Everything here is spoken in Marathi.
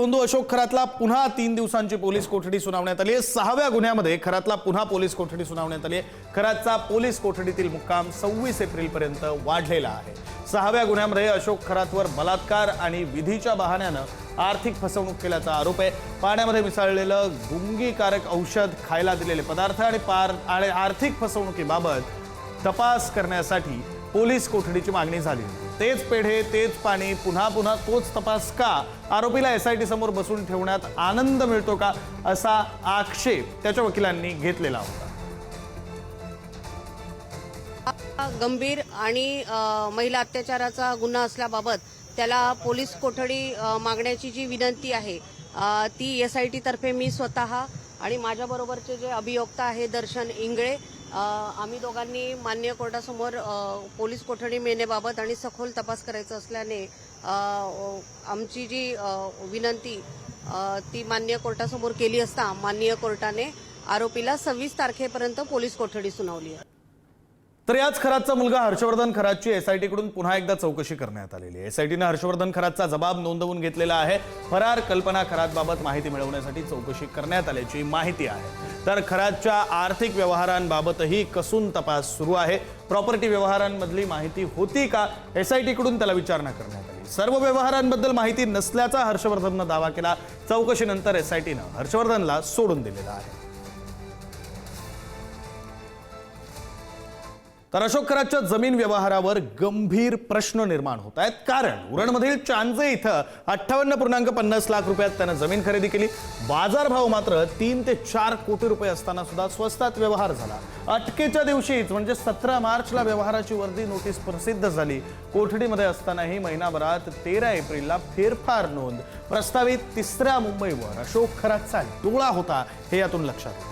बोंधू अशोक खरातला पुन्हा 3 दिवसांची पोलीस कोठडी सुनावण्यात आली आहे। 6व्या गुन्ह्यामध्ये खरातला पुन्हा पोलीस कोठडी सुनावण्यात आली आहे। खरातचा पोलीस कोठडीतील मुक्काम 26 एप्रिल पर्यंत वाढलेला आहे। 6व्या गुन्ह्यामध्ये अशोक खरातवर बलात्कार आणि विधीच्या बहाण्यानं आर्थिक फसवणूक केल्याचा आरोप आहे। पाण्यामध्ये मिसळलेलं गुंगीकारक औषध, खायला दिलेले पदार्थ आणि आर्थिक फसवणुकीबाबत तपास करण्यासाठी पोलीस कोठडीची मागणी झाली। तेच पेढे, तेच पाणी, पुन्हा पुन्हा तोच तपास का? आरोपीला एसआयटी समोर बसून ठेवण्यात आनंद मिळतो का, असा आक्षेप त्याच्या वकिलांनी घेतलेला होता। गंभीर आणि महिला अत्याचाराचा गुन्हा असल्याबाबत त्याला पोलीस कोठडी मागण्याची जी विनंती आहे ती एसआयटी तर्फे मी स्वतः आणि माझ्याबरोबरचे जे अभियोक्ता आहे दर्शन इंगळे, आम्ही दोघांनी माननीय कोर्टासमोर पोलीस कोठडी मिळण्याबाबत आणि सखोल तपास करायचा असल्याने आमची जी विनंती ती माननीय कोर्टासमोर केली असता माननीय कोर्टाने आरोपीला 26 तारखेपर्यंत पोलीस कोठडी सुनावली आहे। तर याच खरातचा मुलगा हर्षवर्धन खरातची एसआयटी कडून पुन्हा एकदा चौकशी करण्यात आलेली आहे। एसआयटीने हर्षवर्धन खरातचा जबाब नोंदवून घेतलेला आहे। फरार कल्पना खरातबाबत माहिती मिळवण्यासाठी चौकशी करण्यात आल्याची माहिती आहे। तर खरातच्या आर्थिक व्यवहारांबाबतही कसून तपास सुरू आहे। प्रॉपर्टी व्यवहारांमधली माहिती होती का, एसआयटी कडून त्याला विचारणा करण्यात आली। सर्व व्यवहारांबद्दल माहिती नसल्याचा हर्षवर्धननं दावा केला। चौकशीनंतर एसआयटीनं हर्षवर्धनला सोडून दिलेला आहे। तर अशोक खरातच्या जमीन व्यवहारावर गंभीर प्रश्न निर्माण होत आहेत। कारण उरणमधील चांजे इथं 58.50 लाख रुपयात त्यानं जमीन खरेदी केली। बाजारभाव मात्र 3 ते 4 कोटी रुपये असताना सुद्धा स्वस्तात व्यवहार झाला। अटकेच्या दिवशीच म्हणजे 17 मार्चला व्यवहाराची वर्दी नोटीस प्रसिद्ध झाली। कोठडीमध्ये असतानाही महिनाभरात 13 एप्रिलला फेरफार नोंद। प्रस्तावित 3ऱ्या मुंबईवर अशोक खरातचा डोळा होता, हे यातून लक्षात येतं।